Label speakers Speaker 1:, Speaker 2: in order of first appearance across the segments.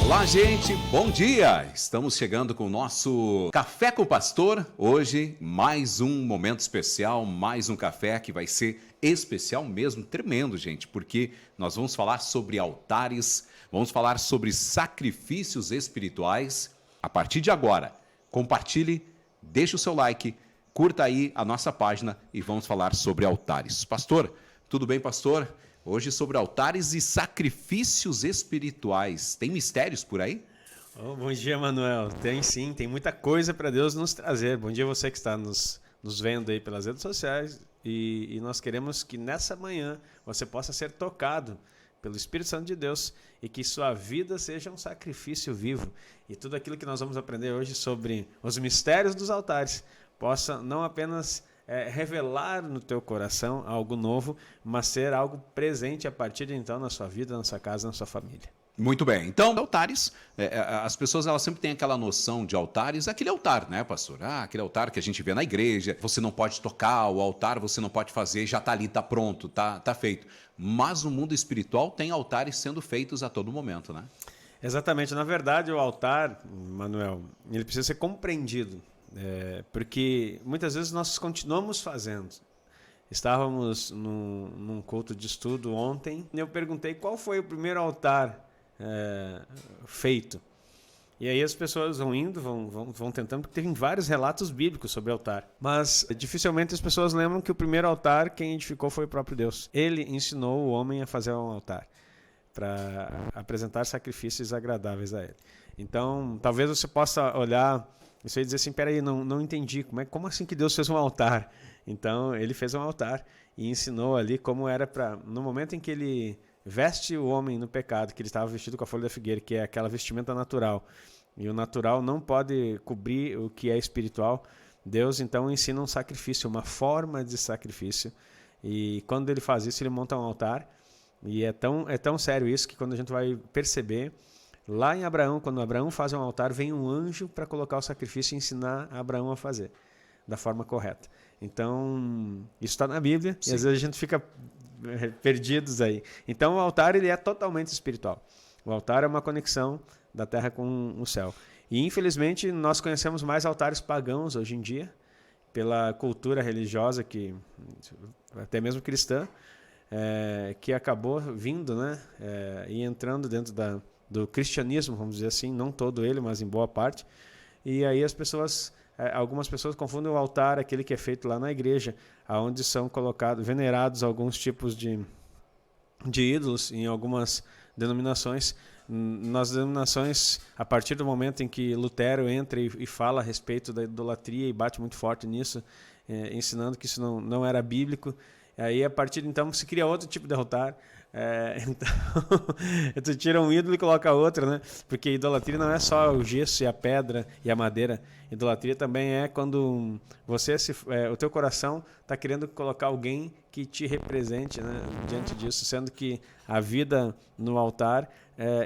Speaker 1: Olá, gente, bom dia! Estamos chegando com o nosso Café com o Pastor. Hoje, mais um momento especial, mais um café que vai ser especial mesmo, tremendo, gente, porque nós vamos falar sobre altares, vamos falar sobre sacrifícios espirituais. A partir de agora, compartilhe, deixe o seu like, curta aí a nossa página e vamos falar sobre altares. Pastor, tudo bem, pastor? Hoje sobre altares e sacrifícios espirituais. Tem mistérios por aí?
Speaker 2: Oh, bom dia, Manuel. Tem sim, tem muita coisa para Deus nos trazer. Bom dia você que está nos vendo aí pelas redes sociais e nós queremos que nessa manhã você possa ser tocado pelo Espírito Santo de Deus e que sua vida seja um sacrifício vivo. E tudo aquilo que nós vamos aprender hoje sobre os mistérios dos altares possa não apenas revelar no teu coração algo novo, mas ser algo presente a partir de então na sua vida, na sua casa, na sua família.
Speaker 1: Muito bem. Então, altares, as pessoas elas sempre têm aquela noção de altares, aquele altar, né, pastor? Aquele altar que a gente vê na igreja, você não pode tocar o altar, você não pode fazer, já está ali, está pronto, tá feito. Mas no mundo espiritual tem altares sendo feitos a todo momento, né?
Speaker 2: Exatamente. Na verdade, o altar, Manuel, ele precisa ser compreendido. Porque muitas vezes nós continuamos fazendo. Estávamos num culto de estudo ontem e eu perguntei qual foi o primeiro altar feito. E aí as pessoas vão indo, vão tentando, porque tem vários relatos bíblicos sobre altar. Mas dificilmente as pessoas lembram que o primeiro altar quem edificou foi o próprio Deus. Ele ensinou o homem a fazer um altar para apresentar sacrifícios agradáveis a ele. Então, talvez você possa olhar isso aí dizer assim, peraí, não entendi, como assim que Deus fez um altar? Então, ele fez um altar e ensinou ali como era no momento em que ele veste o homem no pecado, que ele estava vestido com a folha da figueira, que é aquela vestimenta natural, e o natural não pode cobrir o que é espiritual, Deus então ensina um sacrifício, uma forma de sacrifício, e quando ele faz isso, ele monta um altar, e é tão sério isso que quando a gente vai perceber, lá em Abraão, quando Abraão faz um altar, vem um anjo para colocar o sacrifício e ensinar Abraão a fazer da forma correta. Então, isso está na Bíblia. Sim. E às vezes a gente fica perdidos aí. Então, o altar ele é totalmente espiritual. O altar é uma conexão da terra com o céu. E, infelizmente, nós conhecemos mais altares pagãos hoje em dia, pela cultura religiosa, até mesmo cristã, que acabou vindo, né, e entrando dentro do cristianismo, vamos dizer assim, não todo ele, mas em boa parte. E aí algumas pessoas confundem o altar, aquele que é feito lá na igreja, onde são venerados alguns tipos de ídolos em algumas denominações. Nas denominações, a partir do momento em que Lutero entra e fala a respeito da idolatria e bate muito forte nisso, ensinando que isso não era bíblico, aí a partir de então se cria outro tipo de altar. Então, tu tira um ídolo e coloca outro, né? Porque idolatria não é só o gesso e a pedra e a madeira. Idolatria também é quando o teu coração está querendo colocar alguém que te represente, né, diante disso, sendo que a vida no altar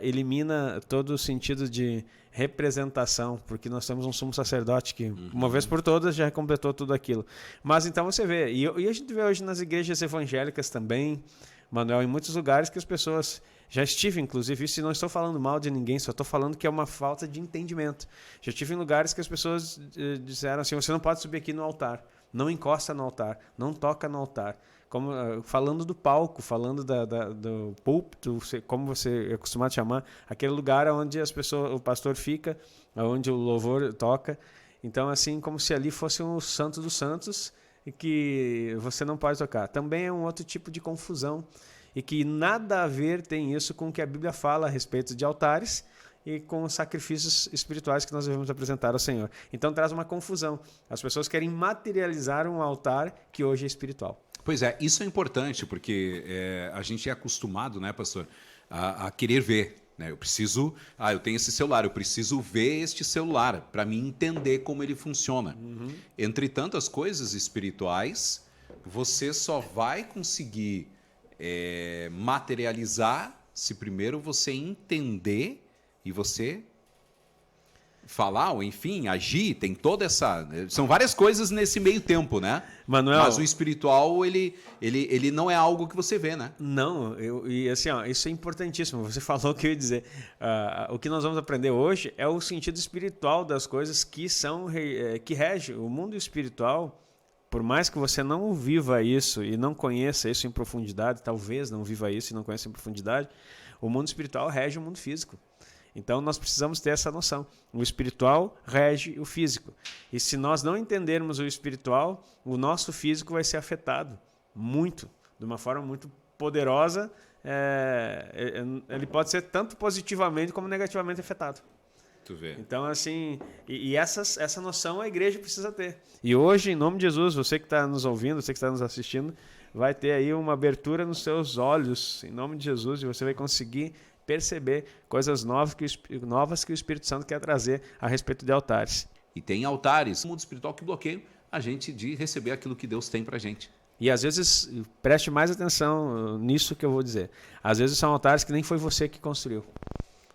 Speaker 2: elimina todo o sentido de representação, porque nós temos um sumo sacerdote que, uma vez por todas, já completou tudo aquilo. Mas então você vê, e a gente vê hoje nas igrejas evangélicas também, Manuel, em muitos lugares que as pessoas... Já estive, inclusive, isso e não estou falando mal de ninguém, só estou falando que é uma falta de entendimento. Já estive em lugares que as pessoas disseram assim, você não pode subir aqui no altar, não encosta no altar, não toca no altar. Falando do palco, falando do púlpito, como você é acostumado a chamar, aquele lugar onde o pastor fica, onde o louvor toca. Então, assim, como se ali fosse um santo dos santos e que você não pode tocar. Também é um outro tipo de confusão e que nada a ver tem isso com o que a Bíblia fala a respeito de altares e com os sacrifícios espirituais que nós devemos apresentar ao Senhor. Então traz uma confusão. As pessoas querem materializar um altar que hoje é espiritual.
Speaker 1: Pois é, isso é importante, porque a gente é acostumado, né, pastor, a querer ver. Né? Eu tenho esse celular, eu preciso ver este celular para me entender como ele funciona. Entre tantas coisas espirituais, você só vai conseguir materializar se primeiro você entender e você falar, ou enfim, agir, tem toda essa... São várias coisas nesse meio tempo, né?
Speaker 2: Manuel,
Speaker 1: mas o espiritual, ele não é algo que você vê, né?
Speaker 2: Não, e assim, ó, isso é importantíssimo. Você falou o que eu ia dizer. O que nós vamos aprender hoje é o sentido espiritual das coisas que que rege o mundo espiritual. Por mais que você não viva isso e não conheça isso em profundidade, talvez não viva isso e não conheça em profundidade, o mundo espiritual rege o mundo físico. Então nós precisamos ter essa noção. O espiritual rege o físico. E se nós não entendermos o espiritual, o nosso físico vai ser afetado muito, de uma forma muito poderosa. Ele pode ser tanto positivamente como negativamente afetado.
Speaker 1: Tu vê.
Speaker 2: Então, assim, essa noção a igreja precisa ter. E hoje, em nome de Jesus, você que está nos ouvindo, você que está nos assistindo, vai ter aí uma abertura nos seus olhos, em nome de Jesus, e você vai conseguir perceber coisas novas que o Espírito Santo quer trazer a respeito de altares.
Speaker 1: E tem altares no mundo espiritual que bloqueiam a gente de receber aquilo que Deus tem pra gente.
Speaker 2: E às vezes, preste mais atenção nisso que eu vou dizer. Às vezes são altares que nem foi você que construiu.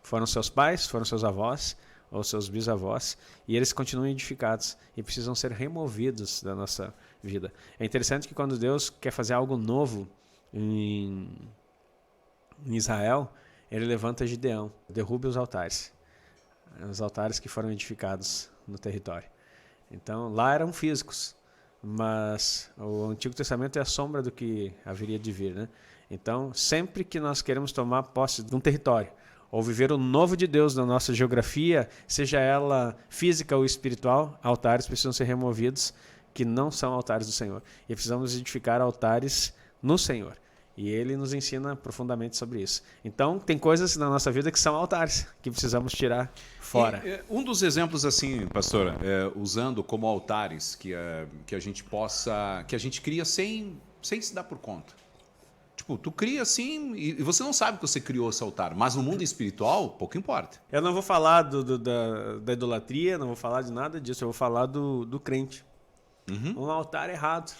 Speaker 2: Foram seus pais, foram seus avós ou seus bisavós, e eles continuam edificados e precisam ser removidos da nossa vida. É interessante que quando Deus quer fazer algo novo em Israel, ele levanta Gideão, derruba os altares que foram edificados no território. Então, lá eram físicos, mas o Antigo Testamento é a sombra do que haveria de vir, né? Então, sempre que nós queremos tomar posse de um território, ou viver o novo de Deus na nossa geografia, seja ela física ou espiritual, altares precisam ser removidos que não são altares do Senhor. E precisamos edificar altares no Senhor. E Ele nos ensina profundamente sobre isso. Então, tem coisas na nossa vida que são altares, que precisamos tirar fora.
Speaker 1: E, um dos exemplos, assim, pastor, usando como altares que a gente cria sem se dar por conta. Tipo, tu cria assim e você não sabe que você criou esse altar, mas no mundo espiritual, pouco importa.
Speaker 2: Eu não vou falar da idolatria, não vou falar de nada disso, eu vou falar do crente.
Speaker 1: Uhum.
Speaker 2: Um altar errado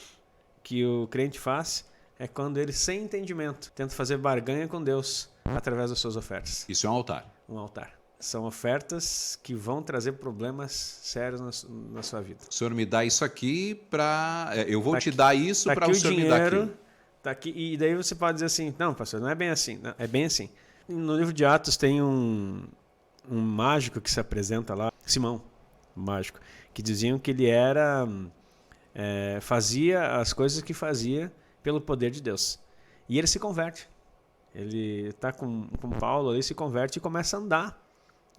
Speaker 2: que o crente faz é quando ele, sem entendimento, tenta fazer barganha com Deus através das suas ofertas.
Speaker 1: Isso é um altar.
Speaker 2: Um altar. São ofertas que vão trazer problemas sérios na sua vida.
Speaker 1: O senhor me dá isso aqui para... eu vou te dar isso para o senhor me dar aquilo.
Speaker 2: Tá aqui, e daí você pode dizer assim, não, pastor, não é bem assim. Não, é bem assim. No livro de Atos tem um mágico que se apresenta lá, Simão, um mágico, que diziam que ele fazia as coisas que fazia pelo poder de Deus. E ele se converte. Ele está com Paulo ali, se converte e começa a andar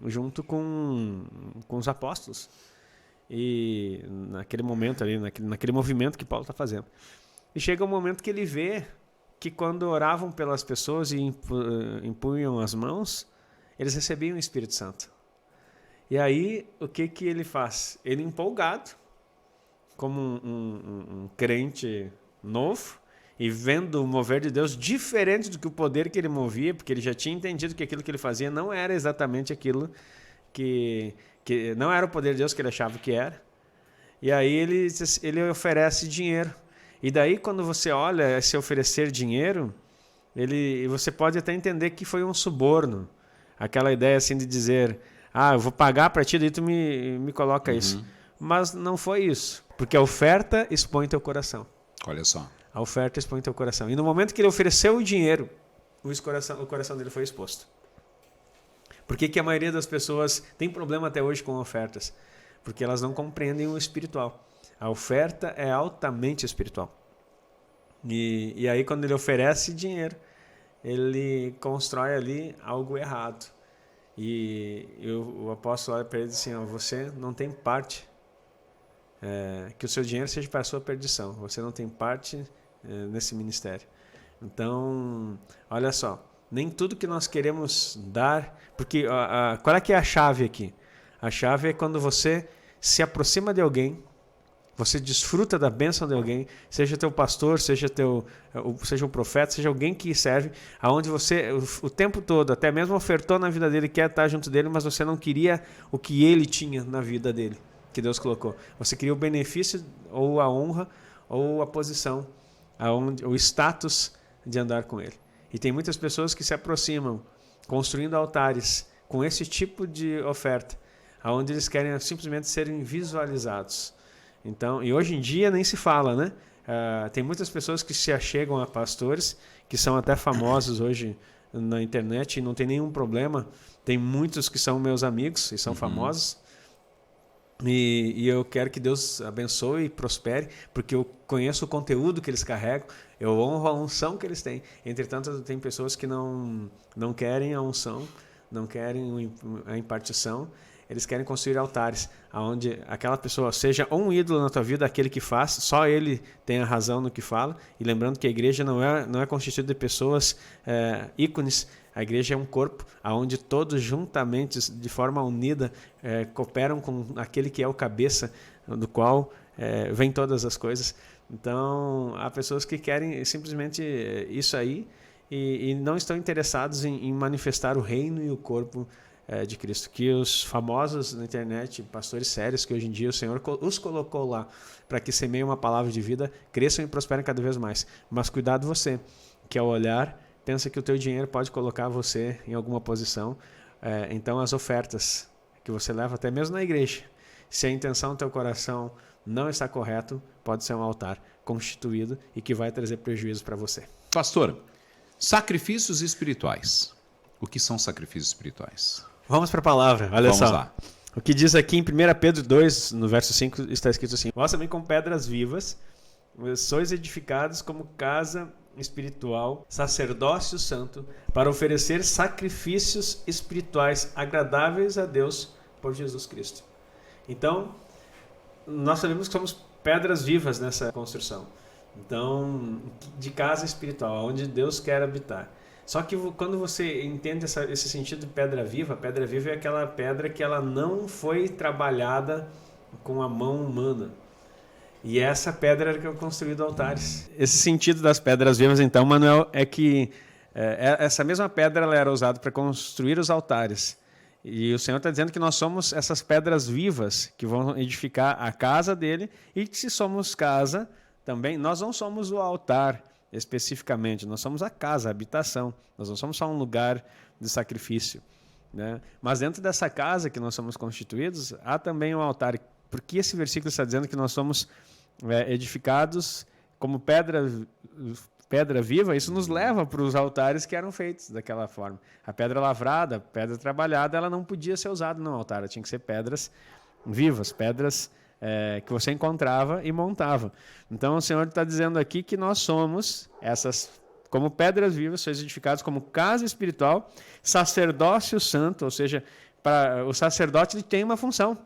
Speaker 2: junto com os apóstolos. E naquele momento ali, naquele movimento que Paulo está fazendo. E chega um momento que ele vê que quando oravam pelas pessoas e impunham as mãos, eles recebiam o Espírito Santo. E aí, o que ele faz? Ele, empolgado, como um crente novo, e vendo o mover de Deus diferente do que o poder que ele movia, porque ele já tinha entendido que aquilo que ele fazia não era exatamente aquilo que não era o poder de Deus que ele achava que era. E aí ele oferece dinheiro. E daí, quando você olha esse oferecer dinheiro, você pode até entender que foi um suborno. Aquela ideia assim de dizer, eu vou pagar para ti, daí tu me coloca isso. Mas não foi isso, porque a oferta expõe teu coração.
Speaker 1: Olha só.
Speaker 2: A oferta expõe teu coração. E no momento que ele ofereceu o dinheiro, o coração dele foi exposto. Por que a maioria das pessoas tem problema até hoje com ofertas? Porque elas não compreendem o espiritual. A oferta é altamente espiritual. E aí, quando ele oferece dinheiro, ele constrói ali algo errado. E o apóstolo olha para ele e diz assim, você não tem parte, que o seu dinheiro seja para a sua perdição. Você não tem parte nesse ministério. Então, olha só, nem tudo que nós queremos dar... Porque qual é que é a chave aqui? A chave é quando você se aproxima de alguém, você desfruta da bênção de alguém, seja teu pastor, seja um profeta, seja alguém que serve, aonde você o tempo todo, até mesmo ofertou na vida dele, quer estar junto dele, mas você não queria o que ele tinha na vida dele, que Deus colocou. Você queria o benefício, ou a honra, ou a posição, o status de andar com ele. E tem muitas pessoas que se aproximam, construindo altares, com esse tipo de oferta, onde eles querem simplesmente serem visualizados. Então, e hoje em dia nem se fala, né? Tem muitas pessoas que se achegam a pastores, que são até famosos hoje na internet e não tem nenhum problema. Tem muitos que são meus amigos e são famosos. E eu quero que Deus abençoe e prospere, porque eu conheço o conteúdo que eles carregam, eu honro a unção que eles têm. Entretanto, tem pessoas que não querem a unção, não querem a impartição. Eles querem construir altares, onde aquela pessoa seja um ídolo na tua vida, aquele que faz, só ele tem a razão no que fala. E lembrando que a igreja não é constituída de pessoas ícones. A igreja é um corpo, onde todos juntamente, de forma unida, cooperam com aquele que é o cabeça, do qual vem todas as coisas. Então, há pessoas que querem simplesmente isso aí e não estão interessados em manifestar o reino e o corpo de Cristo. Que os famosos na internet, pastores sérios, que hoje em dia o Senhor os colocou lá para que semeiem uma palavra de vida, cresçam e prosperem cada vez mais. Mas cuidado você, que ao olhar, pensa que o teu dinheiro pode colocar você em alguma posição. Então as ofertas que você leva até mesmo na igreja, se a intenção do teu coração não está correto, pode ser um altar constituído e que vai trazer prejuízo para você.
Speaker 1: Pastor, sacrifícios espirituais. O que são sacrifícios espirituais?
Speaker 2: Vamos para a palavra, olha só.
Speaker 1: Vamos lá.
Speaker 2: O que diz aqui em 1 Pedro 2, no verso 5, está escrito assim: vós também com pedras vivas, sois edificados como casa espiritual, sacerdócio santo, para oferecer sacrifícios espirituais agradáveis a Deus por Jesus Cristo. Então, nós sabemos que somos pedras vivas nessa construção. Então, de casa espiritual, onde Deus quer habitar. Só que quando você entende esse sentido de pedra viva é aquela pedra que ela não foi trabalhada com a mão humana. E essa pedra era que é construído altares. Esse sentido das pedras vivas, então, Manuel, é que essa mesma pedra ela era usada para construir os altares. E o Senhor está dizendo que nós somos essas pedras vivas que vão edificar a casa dele, e que se somos casa também, nós não somos o altar especificamente, nós somos a casa, a habitação, nós não somos só um lugar de sacrifício, né? Mas dentro dessa casa que nós somos constituídos, há também um altar, porque esse versículo está dizendo que nós somos edificados como pedra viva. Isso nos leva para os altares que eram feitos daquela forma. A pedra lavrada, a pedra trabalhada, ela não podia ser usada no altar, ela tinha que ser pedras vivas, pedras que você encontrava e montava. Então o Senhor está dizendo aqui que nós somos essas, como pedras vivas, sois edificados como casa espiritual, sacerdócio santo, ou seja, o sacerdote ele tem uma função: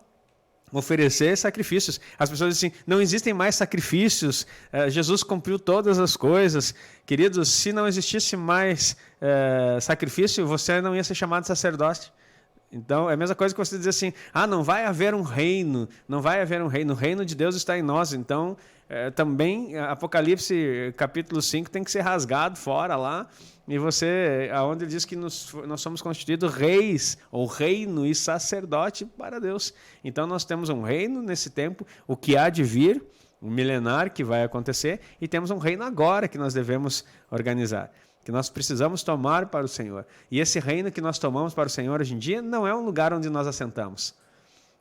Speaker 2: oferecer sacrifícios. As pessoas dizem assim, não existem mais sacrifícios, Jesus cumpriu todas as coisas. Queridos, se não existisse mais sacrifício, você não ia ser chamado de sacerdote. Então, é a mesma coisa que você dizer assim, não vai haver um reino, não vai haver um reino, o reino de Deus está em nós. Então, também, Apocalipse capítulo 5 tem que ser rasgado fora lá, e aonde ele diz que nós somos constituídos reis, ou reino e sacerdote para Deus. Então, nós temos um reino nesse tempo, o que há de vir, um milenar que vai acontecer, e temos um reino agora que nós devemos organizar, que nós precisamos tomar para o Senhor. E esse reino que nós tomamos para o Senhor hoje em dia não é um lugar onde nós assentamos.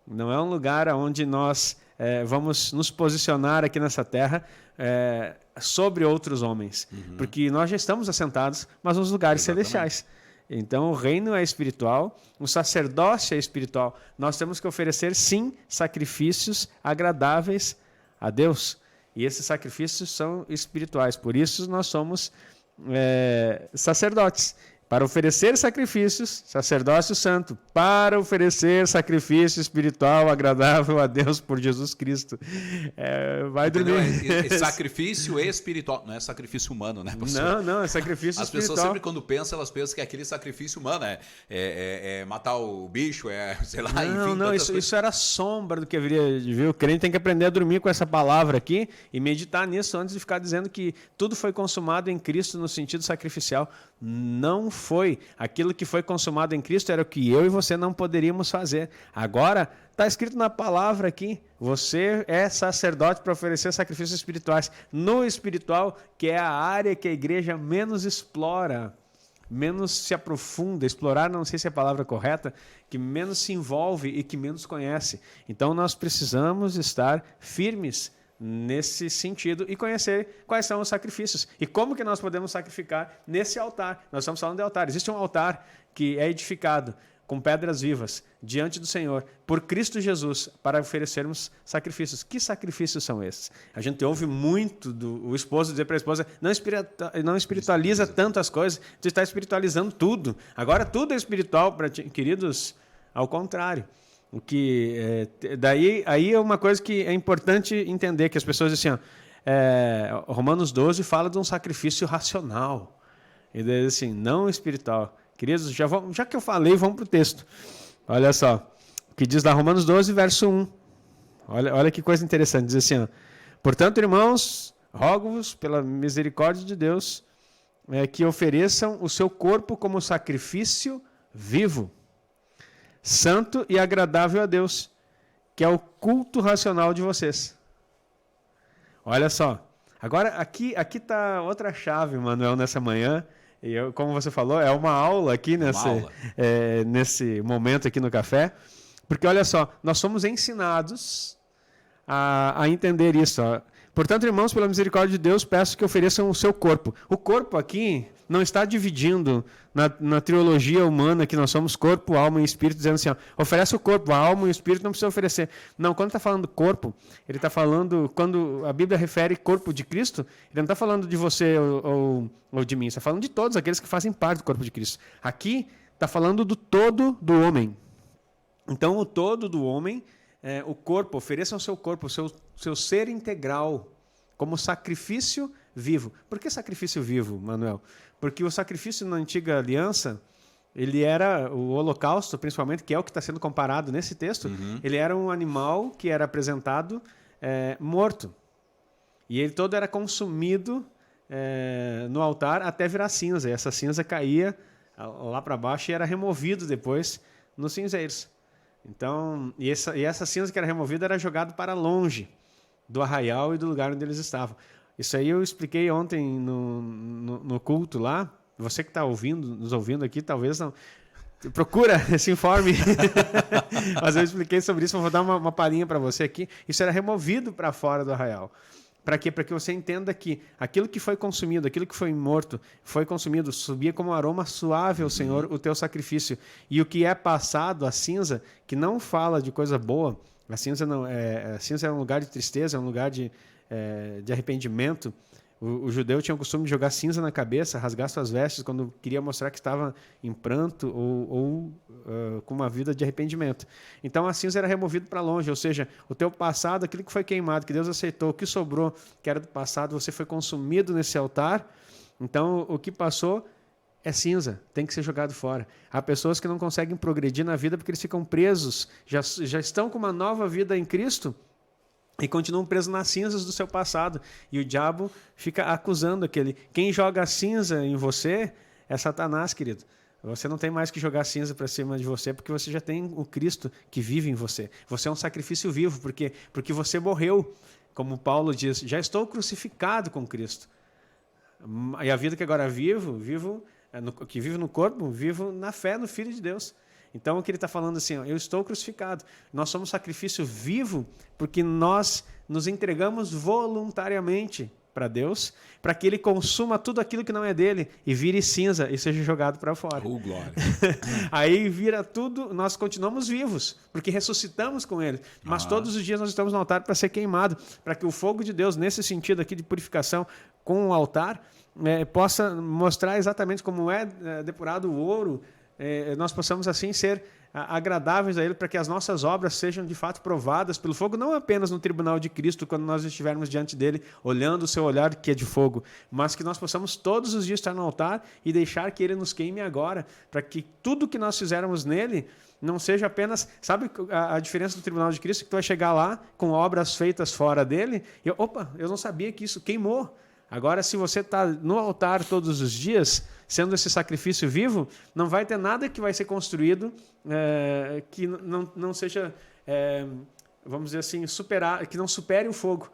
Speaker 2: Não é um lugar onde nós vamos nos posicionar aqui nessa terra sobre outros homens. Porque nós já estamos assentados, mas nos lugares celestiais. Então o reino é espiritual, o sacerdócio é espiritual. Nós temos que oferecer, sim, sacrifícios agradáveis a Deus. E esses sacrifícios são espirituais. Por isso nós somos sacerdotes, para oferecer sacrifícios, sacerdócio santo, para oferecer sacrifício espiritual agradável a Deus por Jesus Cristo. Vai dormir.
Speaker 1: É sacrifício espiritual, não é sacrifício humano, né, pastor?
Speaker 2: Não, é sacrifício espiritual.
Speaker 1: As pessoas sempre quando pensam, elas pensam que é aquele sacrifício humano, é matar o bicho, sei lá, enfim.
Speaker 2: Não, isso era sombra do que haveria de vir. O crente tem que aprender a dormir com essa palavra aqui e meditar nisso antes de ficar dizendo que tudo foi consumado em Cristo no sentido sacrificial. Não foi. Aquilo que foi consumado em Cristo era o que eu e você não poderíamos fazer. Agora, está escrito na palavra aqui, você é sacerdote para oferecer sacrifícios espirituais. No espiritual, que é a área que a igreja menos explora. menos se aprofunda, explorar, não sei se é a palavra correta, que menos se envolve e que menos conhece. Então nós precisamos estar firmes nesse sentido e conhecer quais são os sacrifícios e como que nós podemos sacrificar nesse altar. Nós estamos falando de altar. Existe um altar que é edificado com pedras vivas diante do Senhor por Cristo Jesus para oferecermos sacrifícios. Que sacrifícios são esses? A gente ouve muito o esposo dizer para a esposa: não espiritualiza tanto as coisas, você está espiritualizando tudo. Agora tudo é espiritual para ti. Queridos, ao contrário. O que aí é uma coisa que é importante entender, que as pessoas dizem assim, Romanos 12 fala de um sacrifício racional. E daí assim, não espiritual. Queridos, já que eu falei, vamos para o texto. Olha só, o que diz lá Romanos 12, verso 1. Olha que coisa interessante, diz assim, portanto, irmãos, rogo-vos pela misericórdia de Deus, que ofereçam o seu corpo como sacrifício vivo, santo e agradável a Deus, que é o culto racional de vocês. Olha só. Agora, aqui está outra chave, Manuel, nessa manhã. E como você falou, é uma aula aqui nesse momento aqui no café. Porque, olha só, nós somos ensinados a entender isso. Ó. Portanto, irmãos, pela misericórdia de Deus, peço que ofereçam o seu corpo. O corpo aqui não está dividindo na teologia humana que nós somos corpo, alma e espírito, dizendo assim, oferece o corpo, a alma e o espírito não precisa oferecer. Não, quando está falando corpo, ele está falando, quando a Bíblia refere corpo de Cristo, ele não está falando de você ou de mim, está falando de todos aqueles que fazem parte do corpo de Cristo. Aqui está falando do todo do homem. Então, o todo do homem, o corpo, ofereçam o seu corpo, o seu ser integral, como sacrifício vivo. Por que sacrifício vivo, Manuel? Porque o sacrifício na antiga aliança, ele era o holocausto, principalmente, que é o que está sendo comparado nesse texto, ele era um animal que era apresentado morto. E ele todo era consumido no altar até virar cinza. E essa cinza caía lá para baixo e era removido depois nos cinzeiros. Então, e essa cinza que era removida era jogada para longe do arraial e do lugar onde eles estavam. Isso aí eu expliquei ontem no culto lá. Você que está nos ouvindo aqui, talvez não... Procura, se informe. Mas eu expliquei sobre isso, eu vou dar uma palhinha para você aqui. Isso era removido para fora do arraial. Para quê? Para que você entenda que aquilo que foi consumido, aquilo que foi morto, foi consumido, subia como um aroma suave ao Senhor o teu sacrifício. E o que é passado, a cinza, que não fala de coisa boa, a cinza é um lugar de tristeza, é um lugar de arrependimento. O judeu tinha o costume de jogar cinza na cabeça, rasgar suas vestes quando queria mostrar que estava em pranto ou com uma vida de arrependimento. Então a cinza era removida para longe, ou seja, o teu passado, aquilo que foi queimado, que Deus aceitou, o que sobrou, que era do passado, você foi consumido nesse altar. Então o que passou é cinza, tem que ser jogado fora. Há pessoas que não conseguem progredir na vida porque eles ficam presos, já estão com uma nova vida em Cristo, e continuam presos nas cinzas do seu passado. E o diabo fica acusando aquele. Quem joga cinza em você é Satanás, querido. Você não tem mais que jogar cinza para cima de você, porque você já tem o Cristo que vive em você. Você é um sacrifício vivo, porque você morreu. Como Paulo diz, já estou crucificado com Cristo. E a vida que agora que vivo no corpo, vivo na fé no Filho de Deus. Então, o que ele está falando assim, eu estou crucificado. Nós somos sacrifício vivo porque nós nos entregamos voluntariamente para Deus, para que Ele consuma tudo aquilo que não é dele e vire cinza e seja jogado para fora.
Speaker 1: Oh, glória!
Speaker 2: Aí vira tudo, nós continuamos vivos, porque ressuscitamos com Ele. Mas todos os dias nós estamos no altar para ser queimado, para que o fogo de Deus, nesse sentido aqui de purificação com o altar, possa mostrar exatamente como é depurado o ouro, nós possamos assim ser agradáveis a Ele, para que as nossas obras sejam de fato provadas pelo fogo, não apenas no tribunal de Cristo, quando nós estivermos diante dele, olhando o seu olhar que é de fogo, mas que nós possamos todos os dias estar no altar e deixar que Ele nos queime agora, para que tudo que nós fizermos nele não seja apenas... Sabe a diferença do tribunal de Cristo? Que tu vai chegar lá com obras feitas fora dele e eu não sabia que isso queimou. Agora, se você está no altar todos os dias, sendo esse sacrifício vivo, não vai ter nada que vai ser construído que não seja, vamos dizer assim, que não supere o fogo,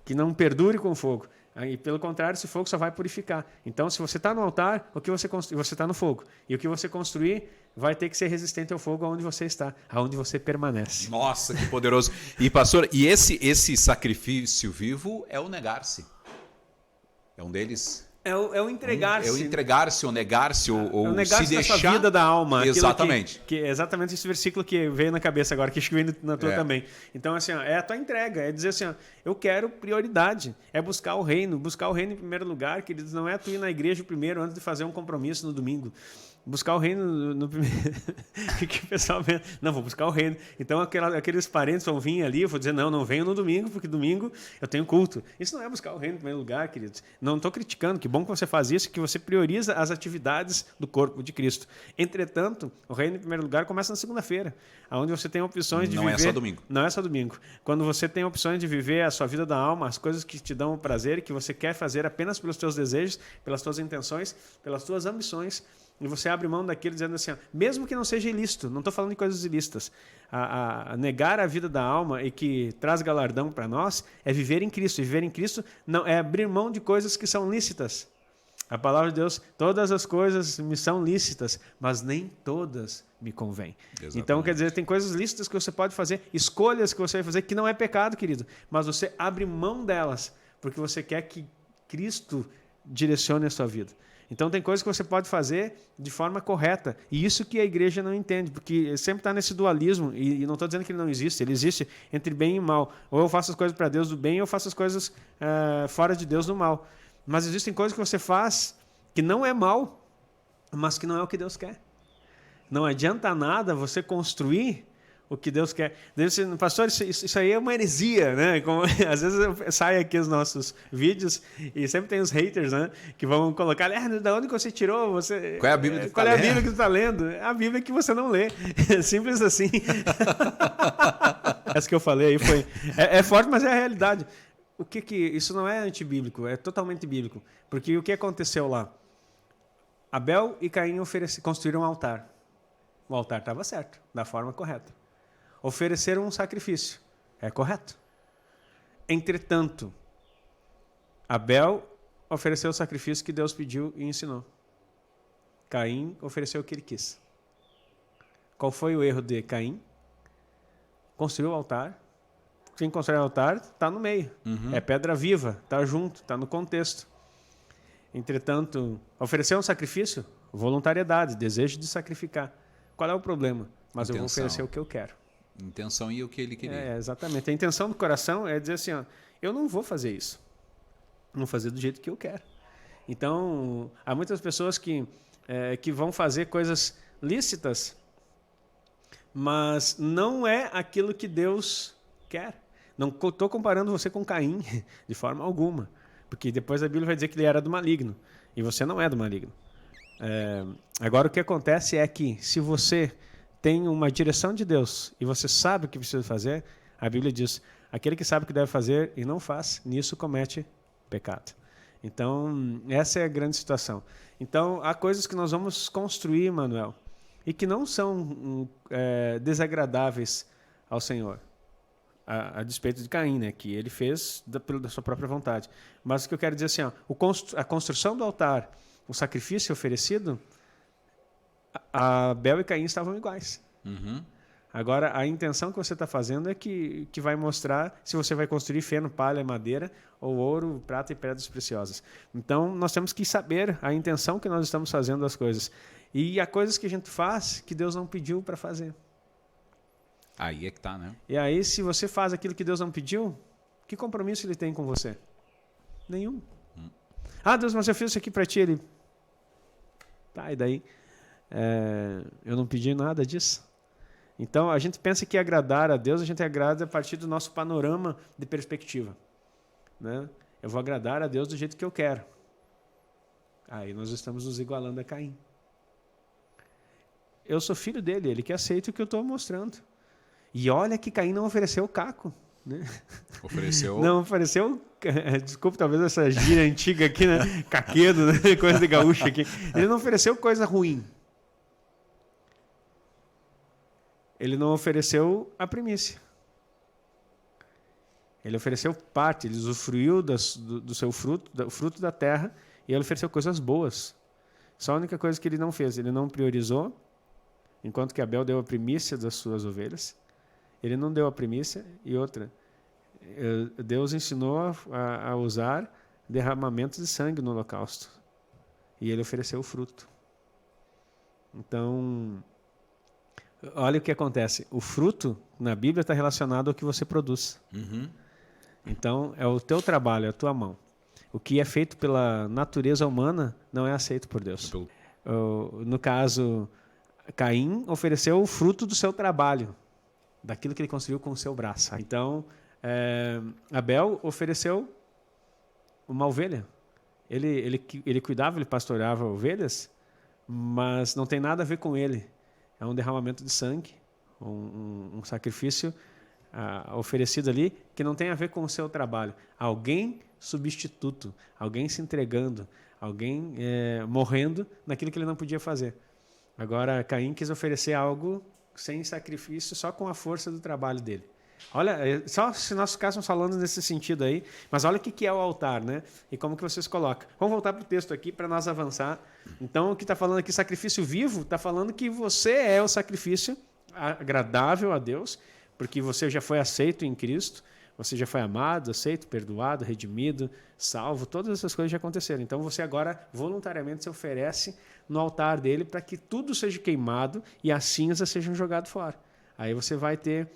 Speaker 2: que não perdure com o fogo. E pelo contrário, esse fogo só vai purificar. Então, se você está no altar, o que você está no fogo. E o que você construir vai ter que ser resistente ao fogo aonde você está, aonde você permanece.
Speaker 1: Nossa, que poderoso. E pastor, e esse sacrifício vivo é o negar-se. É um deles.
Speaker 2: É o entregar-se.
Speaker 1: É o entregar-se, ou negar-se, ou
Speaker 2: negar-se
Speaker 1: se deixar.
Speaker 2: Sua vida da alma.
Speaker 1: Exatamente.
Speaker 2: É exatamente esse versículo que veio na cabeça agora, que acho que veio na tua
Speaker 1: É.
Speaker 2: também. Então, assim, ó, é a tua entrega. É dizer assim, ó, eu quero prioridade. É buscar o reino. Buscar o reino em primeiro lugar, queridos. Não é tu ir na igreja primeiro antes de fazer um compromisso no domingo. Buscar o reino no primeiro... que o pessoal vê. Não, vou buscar o reino. Então, aqueles parentes vão vir ali, eu vou dizer, não venho no domingo, porque domingo eu tenho culto. Isso não é buscar o reino em primeiro lugar, queridos. Não estou criticando, que bom que você faz isso, que você prioriza as atividades do corpo de Cristo. Entretanto, o reino em primeiro lugar começa na segunda-feira, onde você tem opções de viver...
Speaker 1: Não é só domingo.
Speaker 2: Não é só domingo. Quando você tem opções de viver a sua vida da alma, as coisas que te dão prazer, que você quer fazer apenas pelos teus desejos, pelas tuas intenções, pelas tuas ambições, e você abre mão daquilo dizendo assim, ó, mesmo que não seja ilícito, não estou falando de coisas ilícitas, a negar a vida da alma e que traz galardão para nós é viver em Cristo. E viver em Cristo não é abrir mão de coisas que são lícitas. A palavra de Deus, todas as coisas me são lícitas, mas nem todas me convêm.
Speaker 1: Exatamente.
Speaker 2: Então, quer dizer, tem coisas lícitas que você pode fazer, escolhas que você vai fazer, que não é pecado, querido, mas você abre mão delas, porque você quer que Cristo direcione a sua vida. Então, tem coisas que você pode fazer de forma correta. E isso que a igreja não entende, porque sempre está nesse dualismo, e não estou dizendo que ele não existe, ele existe entre bem e mal. Ou eu faço as coisas para Deus do bem, ou eu faço as coisas fora de Deus do mal. Mas existem coisas que você faz que não é mal, mas que não é o que Deus quer. Não adianta nada você construir o que Deus quer. Pastor, isso aí é uma heresia, né? Como, às vezes sai aqui os nossos vídeos e sempre tem os haters, né? Que vão colocar, da onde você tirou?
Speaker 1: Qual é a Bíblia que
Speaker 2: qual é a Bíblia que você está lendo? É a Bíblia que você não lê. Simples assim. Essa que eu falei aí foi... É forte, mas é a realidade. Isso não é antibíblico, é totalmente bíblico. Porque o que aconteceu lá? Abel e Caim construíram um altar. O altar estava certo, da forma correta. Ofereceram um sacrifício. É correto. Entretanto, Abel ofereceu o sacrifício que Deus pediu e ensinou. Caim ofereceu o que ele quis. Qual foi o erro de Caim? Construiu o altar. Quem constrói o altar está no meio. É pedra viva, está junto, está no contexto. Entretanto, ofereceu um sacrifício? Voluntariedade, desejo de sacrificar. Qual é o problema? Mas eu vou oferecer o que eu quero.
Speaker 1: Intenção e o que ele queria.
Speaker 2: Exatamente. A intenção do coração é dizer assim, ó, eu não vou fazer isso. Vou fazer do jeito que eu quero. Então, há muitas pessoas que vão fazer coisas lícitas, mas não é aquilo que Deus quer. Não estou comparando você com Caim, de forma alguma. Porque depois a Bíblia vai dizer que ele era do maligno. E você não é do maligno. Agora, o que acontece é que, se você tem uma direção de Deus e você sabe o que precisa fazer, a Bíblia diz, aquele que sabe o que deve fazer e não faz, nisso comete pecado. Então, essa é a grande situação. Então, há coisas que nós vamos construir, Manuel, e que não são desagradáveis ao Senhor. A despeito de Caim, né, que ele fez da sua própria vontade. Mas o que eu quero dizer assim, ó, a construção do altar, o sacrifício oferecido, Abel e Caim estavam iguais. Agora, a intenção que você está fazendo é que vai mostrar se você vai construir feno, palha, madeira, ou ouro, prata e pedras preciosas. Então, nós temos que saber a intenção que nós estamos fazendo as coisas. E há coisas que a gente faz que Deus não pediu para fazer.
Speaker 1: Aí é que tá, né?
Speaker 2: E aí, se você faz aquilo que Deus não pediu, que compromisso ele tem com você? Nenhum. Deus, mas eu fiz isso aqui para ti. Ele... Tá, e daí? Eu não pedi nada disso. Então, a gente pensa que agradar a Deus, a gente agrada a partir do nosso panorama de perspectiva. Né? Eu vou agradar a Deus do jeito que eu quero. Aí nós estamos nos igualando a Caim. Eu sou filho dele, ele que aceita o que eu estou mostrando. E olha que Caim não ofereceu caco. Né?
Speaker 1: Ofereceu...
Speaker 2: Não ofereceu... Desculpa, talvez essa gíria antiga aqui, né? Caquedo, né? Coisa de gaúcho aqui. Ele não ofereceu coisa ruim. Ele não ofereceu a primícia. Ele ofereceu parte, ele usufruiu do seu fruto, do fruto da terra, e ele ofereceu coisas boas. Só a única coisa que ele não fez, ele não priorizou, enquanto que Abel deu a primícia das suas ovelhas, ele não deu a primícia. E outra, Deus ensinou a usar derramamentos de sangue no holocausto, e ele ofereceu o fruto. Então, olha o que acontece. O fruto, na Bíblia, está relacionado ao que você produz.
Speaker 1: Uhum.
Speaker 2: Então, é o teu trabalho, é a tua mão. O que é feito pela natureza humana não é aceito por Deus. No caso, Caim ofereceu o fruto do seu trabalho, daquilo que ele construiu com o seu braço. Então, Abel ofereceu uma ovelha. Ele cuidava, ele pastoreava ovelhas, mas não tem nada a ver com ele. É um derramamento de sangue, um sacrifício oferecido ali, que não tem a ver com o seu trabalho. Alguém substituto, alguém se entregando, alguém morrendo naquilo que ele não podia fazer. Agora, Caim quis oferecer algo sem sacrifício, só com a força do trabalho dele. Olha, só se nós ficássemos falando nesse sentido aí, mas olha o que é o altar, né? E como que vocês colocam. Vamos voltar para o texto aqui para nós avançar. Então, o que está falando aqui, sacrifício vivo, está falando que você é o sacrifício agradável a Deus, porque você já foi aceito em Cristo, você já foi amado, aceito, perdoado, redimido, salvo, todas essas coisas já aconteceram. Então, você agora voluntariamente se oferece no altar dele para que tudo seja queimado e as cinzas sejam jogadas fora. Aí você vai ter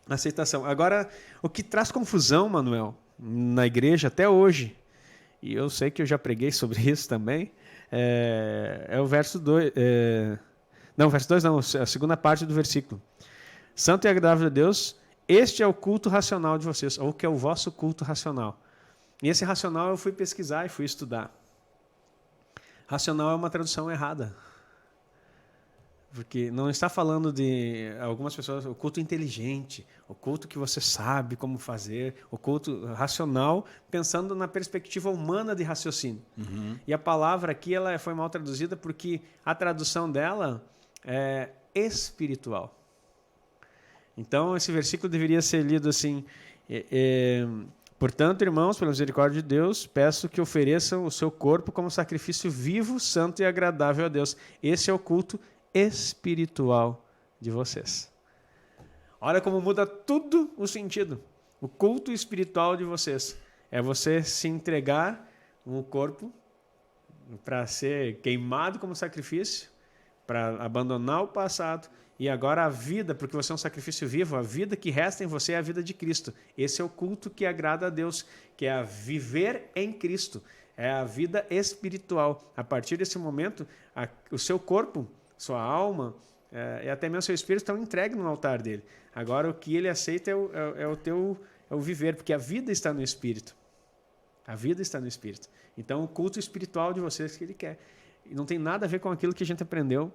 Speaker 2: aceitação. Agora, o que traz confusão, Manuel, na igreja até hoje, e eu sei que eu já preguei sobre isso também, é o verso 2. Não, verso 2 não, a segunda parte do versículo. Santo e agradável a Deus, este é o culto racional de vocês, ou que é o vosso culto racional. E esse racional eu fui pesquisar e fui estudar. Racional é uma tradução errada. Porque não está falando de algumas pessoas, o culto inteligente, o culto que você sabe como fazer, o culto racional, pensando na perspectiva humana de raciocínio. Uhum. E a palavra aqui ela foi mal traduzida porque a tradução dela é espiritual. Então, esse versículo deveria ser lido assim: portanto, irmãos, pela misericórdia de Deus, peço que ofereçam o seu corpo como sacrifício vivo, santo e agradável a Deus. Esse é o culto espiritual de vocês. Olha como muda tudo o sentido. O culto espiritual de vocês é você se entregar o corpo para ser queimado como sacrifício, para abandonar o passado, e agora a vida, porque você é um sacrifício vivo, a vida que resta em você é a vida de Cristo. Esse é o culto que agrada a Deus, que é a viver em Cristo, é a vida espiritual. A partir desse momento, o seu corpo, sua alma e até mesmo seu espírito estão entregues no altar dele. Agora o que ele aceita é o viver, porque a vida está no espírito. A vida está no espírito. Então o culto espiritual de vocês que ele quer. E não tem nada a ver com aquilo que a gente aprendeu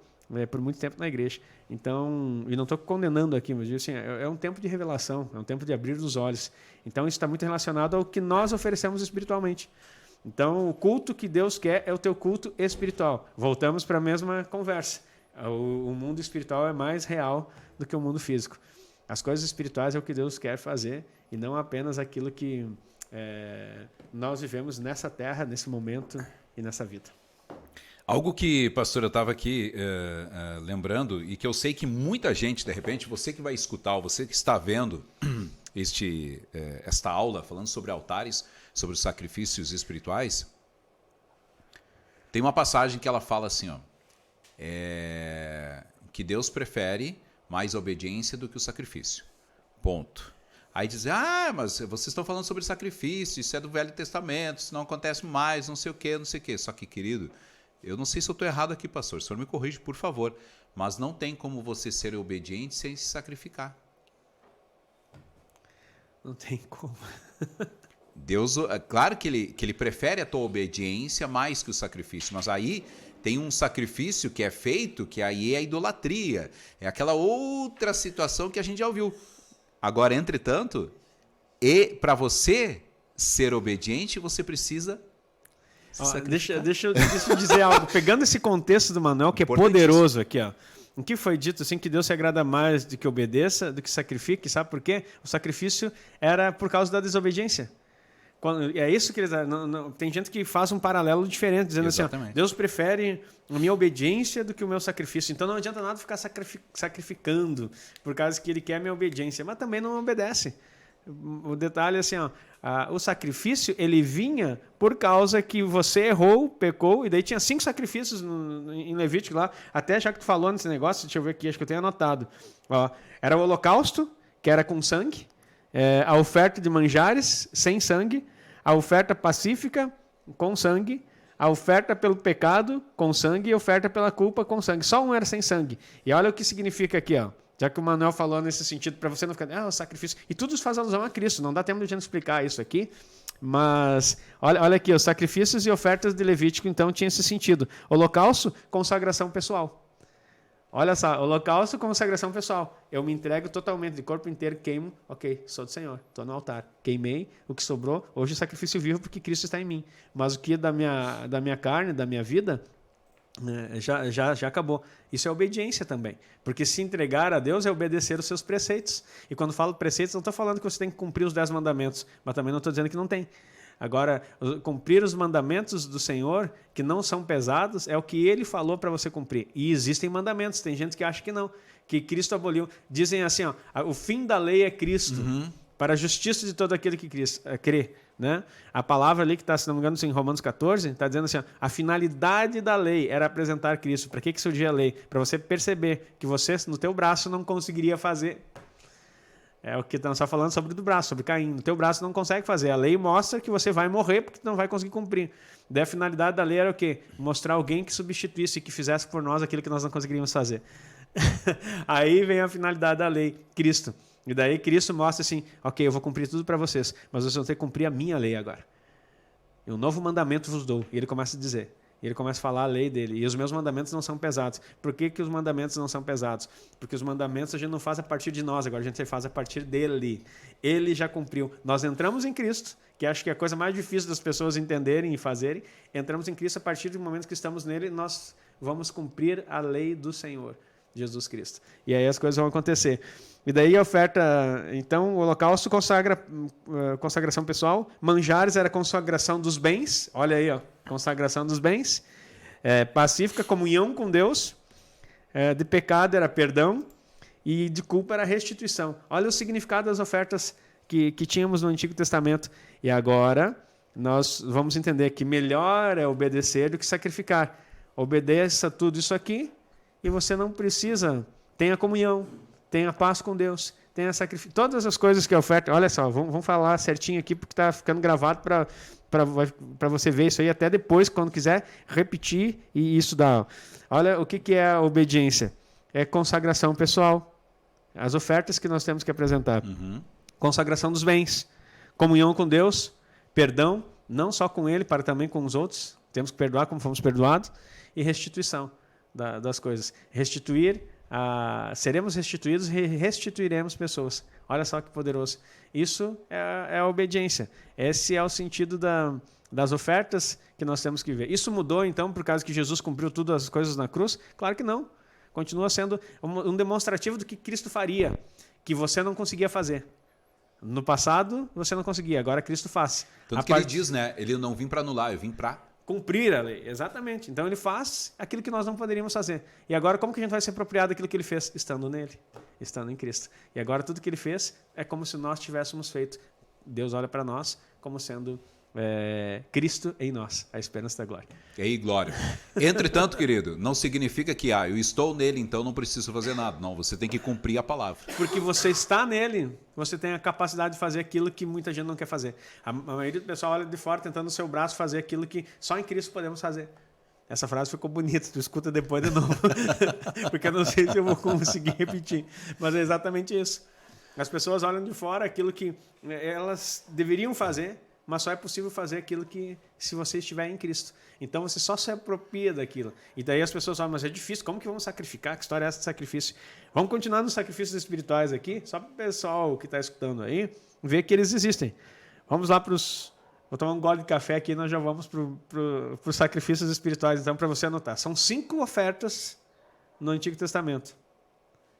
Speaker 2: por muito tempo na igreja. Então, e não estou condenando aqui, mas assim, é um tempo de revelação, é um tempo de abrir os olhos. Então isso está muito relacionado ao que nós oferecemos espiritualmente. Então o culto que Deus quer é o teu culto espiritual. Voltamos para a mesma conversa. O mundo espiritual é mais real do que o mundo físico. As coisas espirituais é o que Deus quer fazer e não apenas aquilo que nós vivemos nessa terra, nesse momento e nessa vida.
Speaker 1: Algo que, pastor, eu estava aqui lembrando e que eu sei que muita gente, de repente, você que vai escutar, você que está vendo esta aula falando sobre altares, sobre os sacrifícios espirituais, tem uma passagem que ela fala assim, ó, que Deus prefere mais obediência do que o sacrifício. Ponto. Aí diz, mas vocês estão falando sobre sacrifício, isso é do Velho Testamento, isso não acontece mais, não sei o quê, não sei o quê. Só que, querido, eu não sei se eu estou errado aqui, pastor, o senhor me corrige, por favor, mas não tem como você ser obediente sem se sacrificar.
Speaker 2: Não tem como.
Speaker 1: Deus, claro que ele prefere a tua obediência mais que o sacrifício, mas aí tem um sacrifício que é feito, que aí é a idolatria. É aquela outra situação que a gente já ouviu. Agora, entretanto, para você ser obediente, você precisa se sacrificar.
Speaker 2: Deixa eu dizer algo. Pegando esse contexto do Manuel, que é poderoso aqui, ó. o que foi dito assim, que Deus se agrada mais de que obedeça do que sacrifique, sabe por quê? O sacrifício era por causa da desobediência. É isso que tem gente que faz um paralelo diferente, dizendo
Speaker 1: Exatamente.
Speaker 2: assim, ó, Deus prefere a minha obediência do que o meu sacrifício. Então não adianta nada ficar sacrificando por causa que ele quer a minha obediência, mas também não obedece. O detalhe é assim, ó, o sacrifício ele vinha por causa que você errou, pecou, e daí tinha 5 sacrifícios em Levítico lá, até já que tu falou nesse negócio, deixa eu ver aqui, acho que eu tenho anotado. Ó, era o holocausto, que era com sangue, a oferta de manjares, sem sangue, a oferta pacífica, com sangue, a oferta pelo pecado, com sangue, e a oferta pela culpa, com sangue. Só um era sem sangue. E olha o que significa aqui, ó. Já que o Manuel falou nesse sentido, para você não ficar, o sacrifício. E tudo faz alusão a Cristo, não dá tempo de a gente explicar isso aqui. Mas, olha aqui, os sacrifícios e ofertas de Levítico, então, tinha esse sentido. Holocausto, consagração pessoal. Olha só, holocausto, consagração pessoal. Eu me entrego totalmente, de corpo inteiro, queimo, ok, sou do Senhor, estou no altar. Queimei, o que sobrou, hoje o sacrifício vivo, porque Cristo está em mim. Mas o que é da minha carne, da minha vida, já acabou. Isso é obediência também. Porque se entregar a Deus é obedecer os seus preceitos. E quando falo preceitos, não estou falando que você tem que cumprir os 10 mandamentos, mas também não estou dizendo que não tem. Agora, cumprir os mandamentos do Senhor, que não são pesados, é o que Ele falou para você cumprir. E existem mandamentos, tem gente que acha que não, que Cristo aboliu. Dizem assim, ó, o fim da lei é Cristo, para a justiça de todo aquele que crê. Né? A palavra ali que está, se não me engano, em Romanos 14, está dizendo assim, ó, a finalidade da lei era apresentar Cristo. Para que surgia a lei? Para você perceber que você, no teu braço, não conseguiria fazer. É o que estamos só falando sobre do braço, sobre Caim. No teu braço não consegue fazer. A lei mostra que você vai morrer porque não vai conseguir cumprir. Daí a finalidade da lei era o quê? Mostrar alguém que substituísse, que fizesse por nós aquilo que nós não conseguiríamos fazer. Aí vem a finalidade da lei, Cristo. E daí Cristo mostra assim, ok, eu vou cumprir tudo para vocês, mas vocês vão ter que cumprir a minha lei agora. E um novo mandamento vos dou. E ele começa a dizer. E ele começa a falar a lei dele. E os meus mandamentos não são pesados. Por que os mandamentos não são pesados? Porque os mandamentos a gente não faz a partir de nós, agora a gente faz a partir dele. Ele já cumpriu. Nós entramos em Cristo, que acho que é a coisa mais difícil das pessoas entenderem e fazerem. Entramos em Cristo a partir do momento que estamos nele, nós vamos cumprir a lei do Senhor, Jesus Cristo. E aí as coisas vão acontecer. E daí a oferta, então, o holocausto consagração pessoal, manjares era consagração dos bens, olha aí, ó, consagração dos bens, pacífica, comunhão com Deus, de pecado era perdão e de culpa era restituição. Olha o significado das ofertas que tínhamos no Antigo Testamento. E agora nós vamos entender que melhor é obedecer do que sacrificar. Obedeça tudo isso aqui e você não precisa, tenha comunhão, tenha paz com Deus, tenha sacrifício. Todas as coisas que a oferta... Olha só, vamos falar certinho aqui, porque está ficando gravado para você ver isso aí até depois, quando quiser repetir e estudar. Olha o que é a obediência. É consagração pessoal. As ofertas que nós temos que apresentar. Consagração dos bens. Comunhão com Deus. Perdão, não só com Ele, para também com os outros. Temos que perdoar como fomos perdoados. E restituição das coisas. Restituir... seremos restituídos e restituiremos pessoas. Olha só que poderoso. Isso é a obediência. Esse é o sentido das ofertas que nós temos que ver. Isso mudou, então, por causa que Jesus cumpriu todas as coisas na cruz? Claro que não. Continua sendo um demonstrativo do que Cristo faria, que você não conseguia fazer. No passado, você não conseguia. Agora, Cristo faz.
Speaker 1: Tanto que ele diz, né? Ele não vim para anular, eu vim para...
Speaker 2: cumprir a lei, exatamente. Então ele faz aquilo que nós não poderíamos fazer. E agora como que a gente vai se apropriar daquilo que ele fez? Estando nele, estando em Cristo. E agora tudo que ele fez é como se nós tivéssemos feito. Deus olha para nós como sendo Cristo em nós, a esperança da glória.
Speaker 1: E aí, glória. Entretanto, querido, não significa que eu estou nele, então não preciso fazer nada. Não, você tem que cumprir a palavra.
Speaker 2: Porque você está nele, você tem a capacidade de fazer aquilo que muita gente não quer fazer. A maioria do pessoal olha de fora tentando no seu braço fazer aquilo que só em Cristo podemos fazer. Essa frase ficou bonita, tu escuta depois de novo. Porque eu não sei se eu vou conseguir repetir. Mas é exatamente isso. As pessoas olham de fora aquilo que elas deveriam fazer, mas só é possível fazer aquilo que se você estiver em Cristo. Então você só se apropria daquilo. E daí as pessoas falam, mas é difícil, como que vamos sacrificar? Que história é essa de sacrifício? Vamos continuar nos sacrifícios espirituais aqui, só para o pessoal que está escutando aí, ver que eles existem. Vamos lá para os... Vou tomar um gole de café aqui e nós já vamos para os sacrifícios espirituais, então, para você anotar. São 5 ofertas no Antigo Testamento.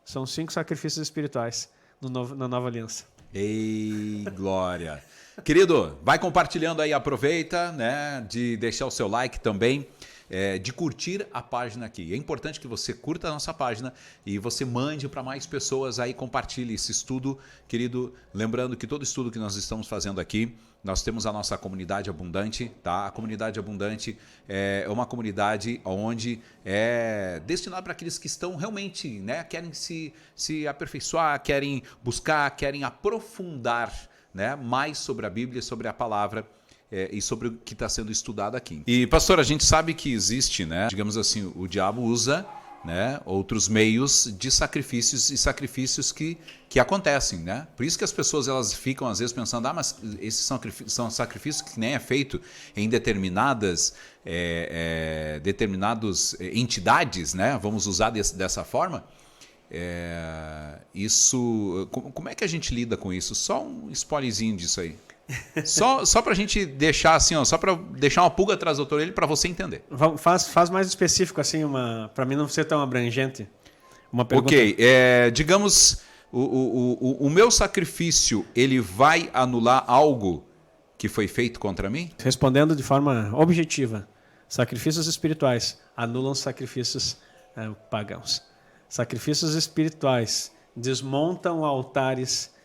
Speaker 2: São 5 sacrifícios espirituais na Nova Aliança.
Speaker 1: Ei, glória! Querido, vai compartilhando aí, aproveita, né, de deixar o seu like também, de curtir a página aqui. É importante que você curta a nossa página e você mande para mais pessoas aí, compartilhe esse estudo, querido. Lembrando que todo estudo que nós estamos fazendo aqui, nós temos a nossa comunidade abundante, tá? A comunidade abundante é uma comunidade onde é destinada para aqueles que estão realmente, né, querem se aperfeiçoar, querem buscar, querem aprofundar, né, mais sobre a Bíblia, sobre a palavra e sobre o que está sendo estudado aqui. E, pastor, a gente sabe que existe, né, digamos assim, o diabo usa, né, outros meios de sacrifícios e sacrifícios que acontecem, né? Por isso que as pessoas elas ficam às vezes pensando, mas esses são sacrifícios que nem é feito em determinadas entidades, né? Vamos usar dessa forma. Isso, como é que a gente lida com isso? Só um spoilerzinho disso aí. Só para a gente deixar assim, ó, só para deixar uma pulga atrás da orelha para você entender.
Speaker 2: Faz mais específico assim, para mim não ser tão abrangente. Uma pergunta.
Speaker 1: Ok, digamos, o meu sacrifício, ele vai anular algo que foi feito contra mim?
Speaker 2: Respondendo de forma objetiva, sacrifícios espirituais anulam sacrifícios pagãos. Sacrifícios espirituais desmontam altares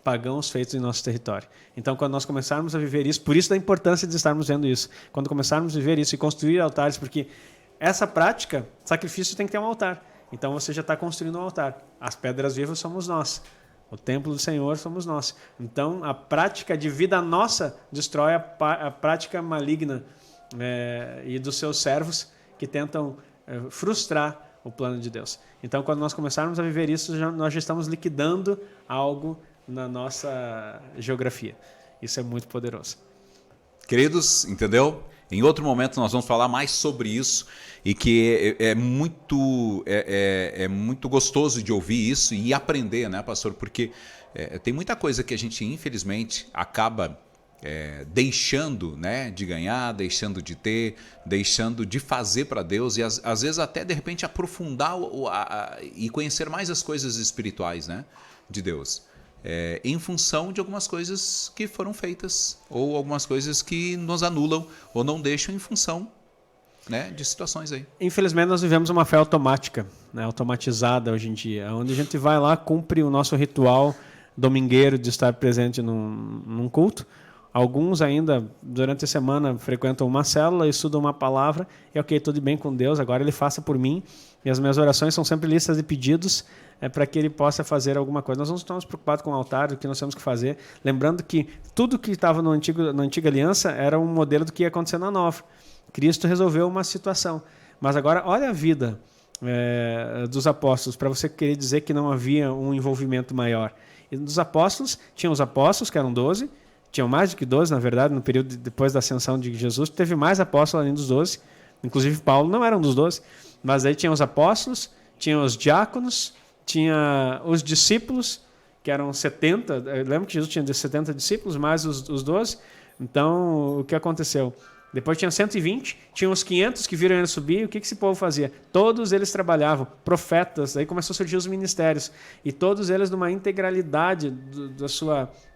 Speaker 2: pagãos feitos em nosso território. Então, quando nós começarmos a viver isso, por isso da importância de estarmos vendo isso, quando começarmos a viver isso e construir altares, porque essa prática, sacrifício tem que ter um altar. Então, você já está construindo um altar. As pedras vivas somos nós. O templo do Senhor somos nós. Então, a prática de vida nossa destrói a prática maligna e dos seus servos que tentam frustrar o plano de Deus. Então, quando nós começarmos a viver isso, nós já estamos liquidando algo na nossa geografia. Isso é muito poderoso.
Speaker 1: Queridos, entendeu? Em outro momento nós vamos falar mais sobre isso e que é muito gostoso de ouvir isso e aprender, né, pastor? Porque tem muita coisa que a gente, infelizmente, acaba deixando, né, de ganhar, deixando de ter, deixando de fazer para Deus e às vezes até de repente aprofundar e conhecer mais as coisas espirituais, né, de Deus, em função de algumas coisas que foram feitas ou algumas coisas que nos anulam ou não deixam em função, né, de situações aí.
Speaker 2: Infelizmente nós vivemos uma fé automática, né, automatizada hoje em dia, onde a gente vai lá, cumpre o nosso ritual domingueiro de estar presente num culto. Alguns ainda, durante a semana, frequentam uma célula, estudam uma palavra, e ok, tudo bem com Deus, agora Ele faça por mim, e as minhas orações são sempre listas de pedidos para que Ele possa fazer alguma coisa. Nós não estamos preocupados com o altar, o que nós temos que fazer, lembrando que tudo que estava na antiga aliança era um modelo do que ia acontecer na nova. Cristo resolveu uma situação, mas agora olha a vida dos apóstolos, para você querer dizer que não havia um envolvimento maior. E dos apóstolos, tinham os apóstolos, que eram 12, tinham mais do que 12, na verdade, no período depois da ascensão de Jesus, teve mais apóstolos além dos 12, inclusive Paulo não era um dos 12, mas aí tinha os apóstolos, tinha os diáconos, tinha os discípulos, que eram 70, eu lembro que Jesus tinha 70 discípulos, mais os 12, então o que aconteceu? Depois tinha 120, tinha uns 500 que viram ele subir, o que esse povo fazia? Todos eles trabalhavam, profetas, aí começou a surgir os ministérios, e todos eles numa integralidade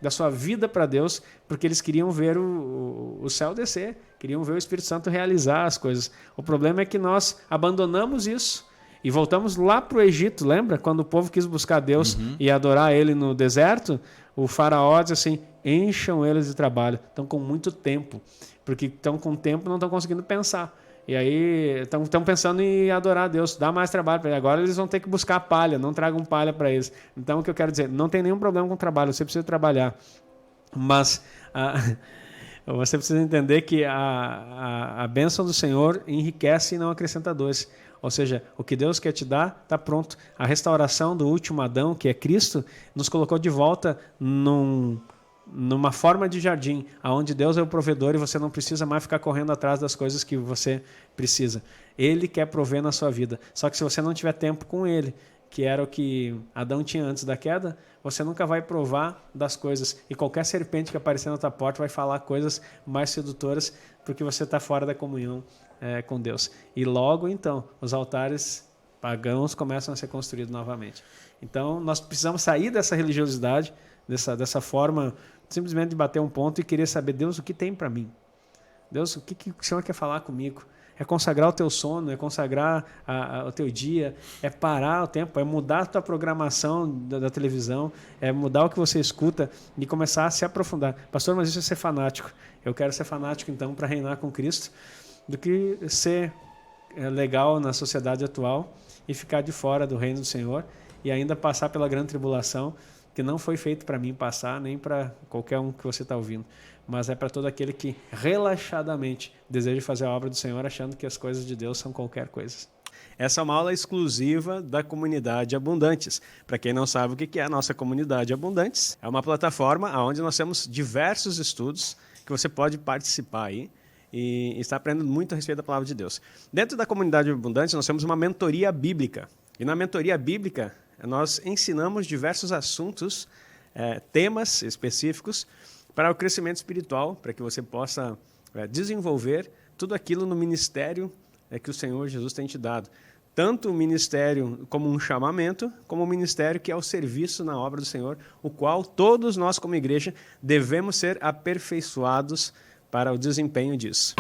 Speaker 2: da sua vida para Deus, porque eles queriam ver o céu descer, queriam ver o Espírito Santo realizar as coisas. O problema é que nós abandonamos isso e voltamos lá para o Egito, lembra? Quando o povo quis buscar Deus e adorar Ele no deserto, o faraó disse assim, encham eles de trabalho, estão com muito tempo, porque estão com tempo e não estão conseguindo pensar. E aí estão pensando em adorar a Deus, dá mais trabalho para eles. Agora eles vão ter que buscar palha, não tragam palha para eles. Então o que eu quero dizer, não tem nenhum problema com o trabalho, você precisa trabalhar. Mas você precisa entender que a bênção do Senhor enriquece e não acrescenta dores. Ou seja, o que Deus quer te dar, está pronto. A restauração do último Adão, que é Cristo, nos colocou de volta numa forma de jardim, onde Deus é o provedor e você não precisa mais ficar correndo atrás das coisas que você precisa. Ele quer prover na sua vida. Só que se você não tiver tempo com Ele, que era o que Adão tinha antes da queda, você nunca vai provar das coisas. E qualquer serpente que aparecer na tua porta vai falar coisas mais sedutoras porque você está fora da comunhão com Deus. E logo, então, os altares pagãos começam a ser construídos novamente. Então, nós precisamos sair dessa religiosidade, dessa forma simplesmente de bater um ponto e querer saber, Deus, o que tem para mim? Deus, o que o Senhor quer falar comigo? É consagrar o teu sono, é consagrar o teu dia, é parar o tempo, é mudar a tua programação da televisão, é mudar o que você escuta e começar a se aprofundar. Pastor, mas isso é ser fanático. Eu quero ser fanático, então, para reinar com Cristo, do que ser legal na sociedade atual e ficar de fora do reino do Senhor e ainda passar pela grande tribulação, que não foi feito para mim passar, nem para qualquer um que você está ouvindo, mas é para todo aquele que relaxadamente deseja fazer a obra do Senhor, achando que as coisas de Deus são qualquer coisa.
Speaker 3: Essa é uma aula exclusiva da Comunidade Abundantes. Para quem não sabe o que é a nossa Comunidade Abundantes, é uma plataforma onde nós temos diversos estudos que você pode participar aí e está aprendendo muito a respeito da Palavra de Deus. Dentro da Comunidade Abundantes, nós temos uma mentoria bíblica. E na mentoria bíblica, nós ensinamos diversos assuntos, temas específicos, para o crescimento espiritual, para que você possa desenvolver tudo aquilo no ministério que o Senhor Jesus tem te dado. Tanto o ministério como um chamamento, como o ministério que é o serviço na obra do Senhor, o qual todos nós como igreja devemos ser aperfeiçoados para o desempenho disso.